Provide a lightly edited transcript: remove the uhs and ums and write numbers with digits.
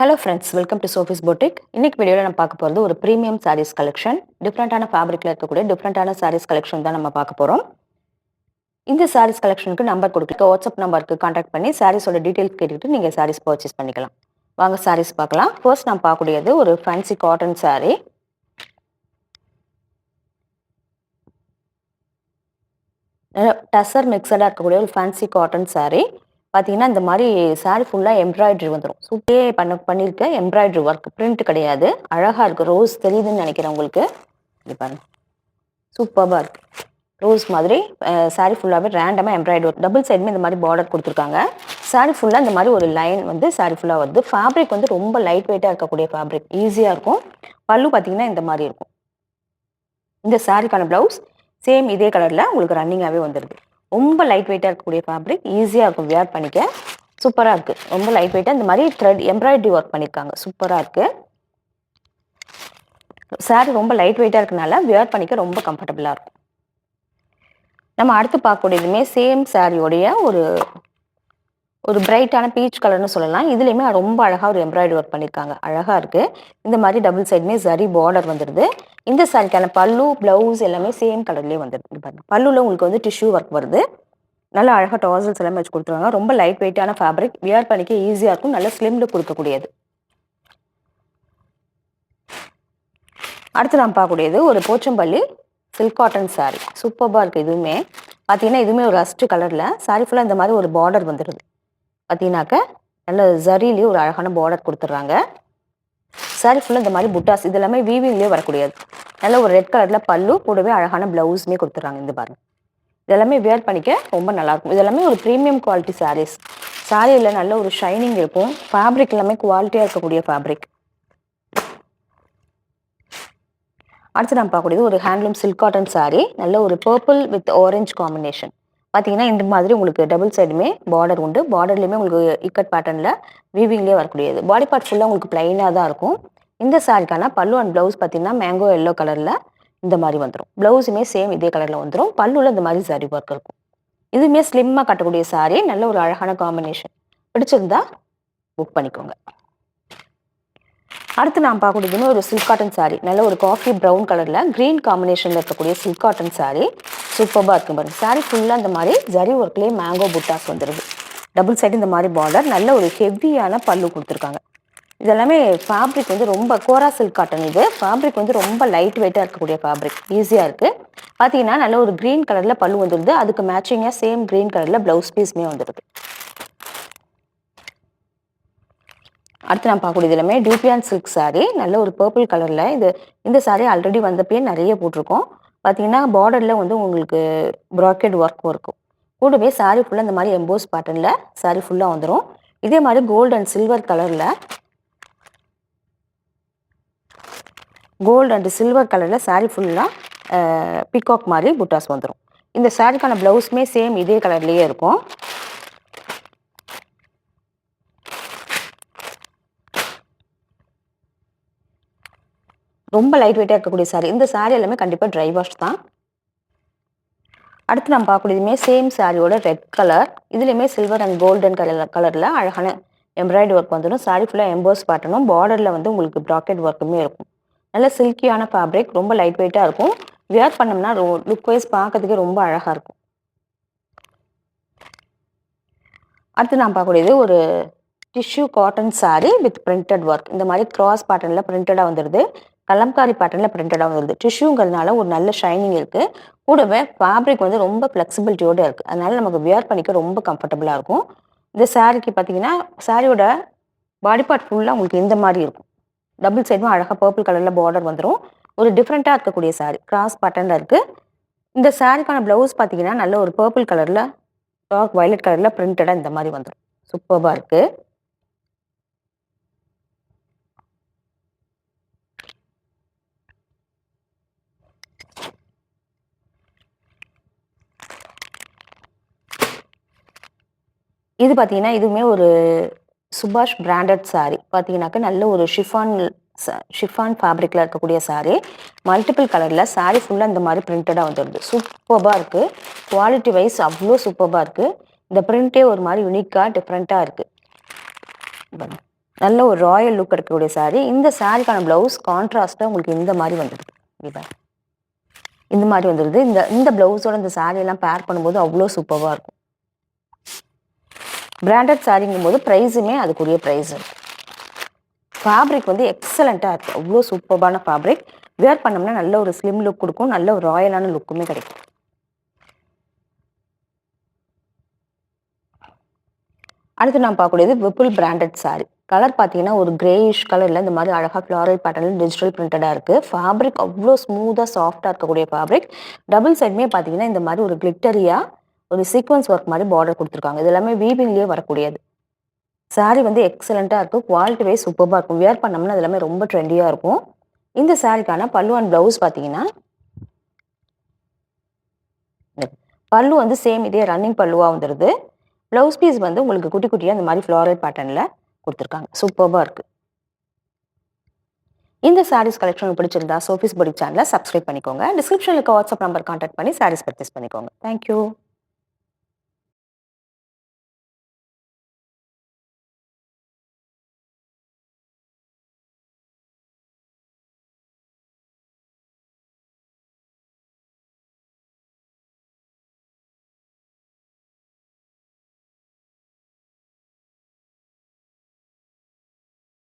Hello friends, welcome to Sophie's boutique. இன்னைக்கு வீடியோவில் நம்ம பார்க்க போகிறது ஒரு ப்ரீமியம் சாரீஸ் கலெக்ஷன். டிஃப்ரெண்ட்டான ஃபேப்ரிக்கில் இருக்கக்கூடிய டிஃப்ரெண்ட்டான சாரீஸ் கலெக்ஷன் தான் நம்ம பார்க்க போகிறோம். இந்த சாரீஸ் கலெக்ஷனுக்கு நம்பர் கொடுக்க வாட்ஸ்அப் நம்பருக்கு கான்டாக்ட் பண்ணி சாரீஸோட டீட்டெயில்ஸ் கேட்டுட்டு நீங்கள் சாரீஸ் பர்ச்சேஸ் பண்ணிக்கலாம். வாங்க சாரீஸ் பார்க்கலாம். ஃபர்ஸ்ட் நம்ம பார்க்கக்கூடியது ஒரு ஃபேன்சி காட்டன் சாரீ. டசர் மிக்சடாக இருக்கக்கூடிய ஒரு ஃபேன்சி காட்டன் சாரீ. பார்த்தீங்கன்னா இந்த மாதிரி சாரீ ஃபுல்லாக எம்ப்ராய்டரி வந்துடும். சூப்பே பண்ணியிருக்க எம்ப்ராய்டரி ஒர்க், பிரிண்ட் கிடையாது. அழகாக இருக்குது. ரோஸ் தெரியுதுன்னு நினைக்கிறேன் உங்களுக்கு. இது பாருங்க, சூப்பராக இருக்குது. ரோஸ் மாதிரி சாரீ ஃபுல்லாகவே ரேண்டமாக எம்ப்ராய்டரி ஒர்க். டபுள் சைடுமே இந்த மாதிரி பார்டர் கொடுத்துருக்காங்க. சாரீ ஃபுல்லாக இந்த மாதிரி ஒரு லைன் வந்து சாரீ ஃபுல்லாக வருது. ஃபேப்ரிக் வந்து ரொம்ப லைட் வெயிட்டாக இருக்கக்கூடிய ஃபேப்ரிக், ஈஸியாக இருக்கும். பல்லு பார்த்தீங்கன்னா இந்த மாதிரி இருக்கும். இந்த சாரீக்கான ப்ளவுஸ் சேம் இதே கலரில் உங்களுக்கு ரன்னிங்காகவே வந்துடுது. ரொம்ப லைட் வெயிட்டாக இருக்கக்கூடிய ஃபேப்ரிக், ஈஸியாக இருக்கும் வியர் பண்ணிக்க. சூப்பராக இருக்குது. ரொம்ப லைட் வெயிட்டாக இந்த மாதிரி த்ரெட் எம்ப்ராய்டரி ஒர்க் பண்ணியிருக்காங்க. சூப்பராக இருக்குது. சாரீ ரொம்ப லைட் வெயிட்டாக இருக்கனால வியர் பண்ணிக்க ரொம்ப கம்ஃபர்டபுளாக இருக்கும். நம்ம அடுத்து பார்க்கக்கூடியதுமே சேம் சாரியோடைய ஒரு பிரைட்டான பீச் கலர்னு சொல்லலாம். இதுலேயுமே ரொம்ப அழகாக ஒரு எம்ப்ராய்டரி ஒர்க் பண்ணியிருக்காங்க. அழகாக இருக்குது. இந்த மாதிரி டபுள் சைடுமே சரி பார்டர் வந்துடுது. இந்த சாரிக்கான பல்லு, ப்ளவுஸ் எல்லாமே சேம் கலர்லேயே வந்துடுது. பாருங்க, பல்லுவில் உங்களுக்கு வந்து டிஷ்யூ ஒர்க் வருது. நல்லா அழகாக டாசல்ஸ் எல்லாமே வச்சு கொடுத்துருவாங்க. ரொம்ப லைட் வெயிட்டான ஃபேப்ரிக், வியர் பண்ணிக்க ஈஸியாக இருக்கும். நல்ல ஸ்லிம்ல கொடுக்கக்கூடியது. அடுத்து நாம் பார்க்கக்கூடியது ஒரு போச்சம்பள்ளி சில்க் காட்டன் சாரீ. சூப்பராக இருக்குது. இதுவுமே பார்த்தீங்கன்னா இதுவுமே ஒரு ரஸ்ட் கலரில் சாரீ ஃபுல்லாக இந்த மாதிரி ஒரு பார்டர் வந்துடுது. பார்த்தீங்கன்னாக்க நல்ல ஜரிலேயே ஒரு அழகான பார்டர் கொடுத்துட்றாங்க. சாரீ ஃபுல்லாக இந்த மாதிரி புட்டாஸ், இது எல்லாமே வீவிங்லேயே வரக்கூடியது. நல்ல ஒரு ரெட் கலரில் பல்லு, கூடவே அழகான ப்ளவுஸுமே கொடுத்துட்றாங்க. இந்த பாருங்க, இதெல்லாமே வியர் பண்ணிக்க ரொம்ப நல்லாயிருக்கும். இதெல்லாமே ஒரு ப்ரீமியம் குவாலிட்டி சாரீஸ். சாரியில் நல்ல ஒரு ஷைனிங் இருக்கும். ஃபேப்ரிக் எல்லாமே குவாலிட்டியாக இருக்கக்கூடிய ஃபேப்ரிக். அடுத்து நம்ம பார்க்கக்கூடியது ஒரு ஹேண்ட்லூம் சில்க் காட்டன் சாரீ. நல்ல ஒரு பர்பிள் வித் ஆரஞ்ச் காம்பினேஷன். பார்த்தீங்கன்னா இந்த மாதிரி உங்களுக்கு டபுள் சைடுமே பார்டர் உண்டு. பார்டர்லேயுமே உங்களுக்கு இக்கட் பேட்டர்னில் வீவிங்லேயே வரக்கூடியது. பாடி பார்ட் ஃபுல்லாக உங்களுக்கு பிளைனாக தான் இருக்கும். இந்த சாரிக்கான பல்லு அண்ட் ப்ளவுஸ் பார்த்தீங்கன்னா மேங்கோ எல்லோ கலரில் இந்த மாதிரி வந்துடும். ப்ளவுஸுமே சேம் இதே கலரில் வந்துடும். பல்லுவில் இந்த மாதிரி சாரி ஒர்க் இருக்கும். இதுவுமே ஸ்லிம்மாக கட்டக்கூடிய சாரீ. நல்ல ஒரு அழகான காம்பினேஷன். பிடிச்சிருந்தா புக் பண்ணிக்கோங்க. அடுத்து நான் பார்க்கக்கூடியதுன்னு ஒரு சில்க் காட்டன் சாரீ. நல்ல ஒரு காஃபி ப்ரௌன் கலரில் க்ரீன் காம்பினேஷனில் இருக்கக்கூடிய சில்க் காட்டன் சாரீ. சூப்பராக இருக்கும் பாருங்க. சாரீ ஃபுல்லாக இந்த மாதிரி ஜரி ஒர்க்லேயே மேங்கோ புட்டாஸ் வந்துடுது. டபுள் சைடு இந்த மாதிரி பார்டர், நல்ல ஒரு ஹெவியான பல்லு கொடுத்துருக்காங்க. இதெல்லாமே ஃபேப்ரிக் வந்து ரொம்ப கோரா சில்க் காட்டன். இது ஃபேப்ரிக் வந்து ரொம்ப லைட் வெயிட்டாக இருக்கக்கூடிய ஃபேப்ரிக், ஈஸியாக இருக்குது. பார்த்தீங்கன்னா நல்ல ஒரு க்ரீன் கலரில் பல்லு வந்துடுது. அதுக்கு மேட்சிங்காக சேம் க்ரீன் கலரில் ப்ளவுஸ் பீஸுமே வந்துடுது. அடுத்து நான் பார்க்கக்கூடியது எல்லாமே டியூபியான் சில்க் சாரீ. நல்ல ஒரு பர்பிள் கலரில் இந்த சாரீ ஆல்ரெடி வந்தப்பே நிறைய போட்டிருக்கோம். பார்த்தீங்கன்னா பார்டரில் வந்து உங்களுக்கு ப்ராக்கெட் ஒர்க்கும் இருக்கும். கூடவே சாரீ ஃபுல்லாக இந்த மாதிரி எம்போஸ் பேட்டர்னில் சாரீ ஃபுல்லாக வந்துடும். இதே மாதிரி கோல்டு அண்ட் சில்வர் கலரில் சாரீ ஃபுல்லாக பீகாக் மாதிரி புட்டாஸ் வந்துடும். இந்த சாரீக்கான ப்ளவுஸுமே சேம் இதே கலர்லேயே இருக்கும். ரொம்ப லைட் வெயிட்டாக இருக்கக்கூடிய சாரீ. இந்த சாரீ எல்லாமே கண்டிப்பாக ட்ரை வாஷ் தான். அடுத்து நம்ம பார்க்கக்கூடியதுமே சேம் சாரியோட ரெட் கலர். இதுலேயுமே சில்வர் அண்ட் கோல்டன் கலரில் அழகான எம்ப்ராய்டரி ஒர்க் வந்துடும். சாரீ ஃபுல்லாக எம்போஸ் பேட்டர்னும், பார்டரில் வந்து உங்களுக்கு ப்ராக்கெட் ஒர்க்குமே இருக்கும். நல்ல சில்கியான ஃபேப்ரிக், ரொம்ப லைட் வெயிட்டாக இருக்கும். வியர் பண்ணோம்னா லுக் வைஸ் பார்க்கறதுக்கே ரொம்ப அழகாக இருக்கும். அடுத்து நான் பார்க்கக்கூடியது ஒரு tissue cotton sari with printed work. இந்த மாதிரி கிராஸ் பேட்டர்னில் பிரிண்டடாக வந்துடுது. கலம்காரி பேட்டர்னில் பிரிண்டடாக வந்துடுது. டிஷ்யூங்கிறதுனால ஒரு நல்ல ஷைனிங் இருக்குது. கூடவே ஃபேப்ரிக் வந்து ரொம்ப ஃப்ளெக்சிபிலிட்டியோடு இருக்குது. அதனால நமக்கு வியர் பண்ணிக்க ரொம்ப கம்ஃபர்டபுளாக இருக்கும். இந்த சாரீக்கு பார்த்தீங்கன்னா சாரியோட பாடி பார்ட் ஃபுல்லாக உங்களுக்கு இந்த மாதிரி இருக்கும். டபுள் சைடும் அழகாக பர்பிள் கலரில் பார்டர் வந்துடும். ஒரு டிஃப்ரெண்ட்டாக இருக்கக்கூடிய சாரீ, கிராஸ் பேட்டர்னில் இருக்குது. இந்த சாரீக்கான ப்ளவுஸ் பார்த்தீங்கன்னா நல்ல ஒரு பர்பிள் கலரில் டார்க் வயலட் கலரில் பிரிண்டடாக இந்த மாதிரி வந்துடும். சூப்பராக இருக்குது. இது பார்த்தீங்கன்னா இதுவுமே ஒரு சுபாஷ் பிராண்டட் சாரீ. பார்த்தீங்கன்னாக்க நல்ல ஒரு ஷிஃபான் ஃபேப்ரிக்கில் இருக்கக்கூடிய சாரீ. மல்டிபிள் கலரில் சாரீ ஃபுல்லாக இந்த மாதிரி பிரிண்டடாக வந்துடுது. சூப்பராக இருக்குது. குவாலிட்டி வைஸ் அவ்வளோ சூப்பராக இருக்குது. இந்த பிரிண்டே ஒரு மாதிரி யூனிக்காக டிஃப்ரெண்ட்டாக இருக்குது. நல்ல ஒரு ராயல் லுக் இருக்கக்கூடிய சாரீ. இந்த சாரீக்கான பிளவுஸ் கான்ட்ராஸ்ட்டாக உங்களுக்கு இந்த மாதிரி வந்துடுது. இந்த மாதிரி வந்துடுது. இந்த பிளவுஸோட இந்த சாரீ எல்லாம் பேர் பண்ணும்போது அவ்வளோ சூப்பராக இருக்கும். பிராண்டட் சாரீங்கும் போது ப்ரைஸுமே அதுக்குரிய ப்ரைஸ் இருக்கும். ஃபேப்ரிக் வந்து எக்ஸலண்ட்டாக இருக்குது. அவ்வளோ சூப்பரான ஃபேப்ரிக். வேர் பண்ணோம்னா நல்ல ஒரு ஸ்லிம் லுக் கொடுக்கும். நல்ல ஒரு ராயலான லுக்குமே கிடைக்கும். அடுத்து நான் பார்க்கக்கூடியது விப்புல் பிராண்டட் சாரீ. கலர் பார்த்தீங்கன்னா ஒரு கிரேயிஷ் கலரில் இந்த மாதிரி அழகாக ஃப்ளாரல் பேட்டர்னில் டிஜிட்டல் பிரிண்டடாக இருக்குது. ஃபேப்ரிக் அவ்வளோ ஸ்மூத்தாக சாஃப்டாக இருக்கக்கூடிய ஃபேப்ரிக். டபுள் சைடுமே பார்த்தீங்கன்னா இந்த மாதிரி ஒரு கிளிட்டரியாக ஒரு சீக்வன்ஸ் ஒர்க் மாதிரி பார்டர் கொடுத்துருக்காங்க. இது எல்லாமே வீவிங்லேயே வரக்கூடியது. சாரீ வந்து எக்ஸலண்ட்டாக இருக்கும். குவாலிட்டி வைஸ் சூப்பராக இருக்கும். வியர் பண்ணோம்னா அது எல்லாமே ரொம்ப ட்ரெண்டியாக இருக்கும். இந்த சாரீக்கான பல்லு அண்ட் ப்ளவுஸ் பார்த்தீங்கன்னா பல்லு வந்து சேம் இதே ரன்னிங் பல்லுவாக வந்துடுது. ப்ளவுஸ் பீஸ் வந்து உங்களுக்கு குட்டி குட்டியாக இந்த மாதிரி ஃப்ளாரல் பேட்டர்னில் கொடுத்துருக்காங்க. சூப்பராக இருக்குது. இந்த சாரீஸ் கலெக்ஷன் பிடிச்சிருந்தா சோஃபிஸ் பொடிக் சேனலை சப்ஸ்கிரைப் பண்ணிக்கோங்க. டிஸ்கிரிப்ஷனில் இருக்க வாட்ஸ்அப் நம்பர் கான்டாக்ட் பண்ணி சாரீஸ் பர்ச்சேஸ் பண்ணிக்கோங்க. தேங்க்யூ.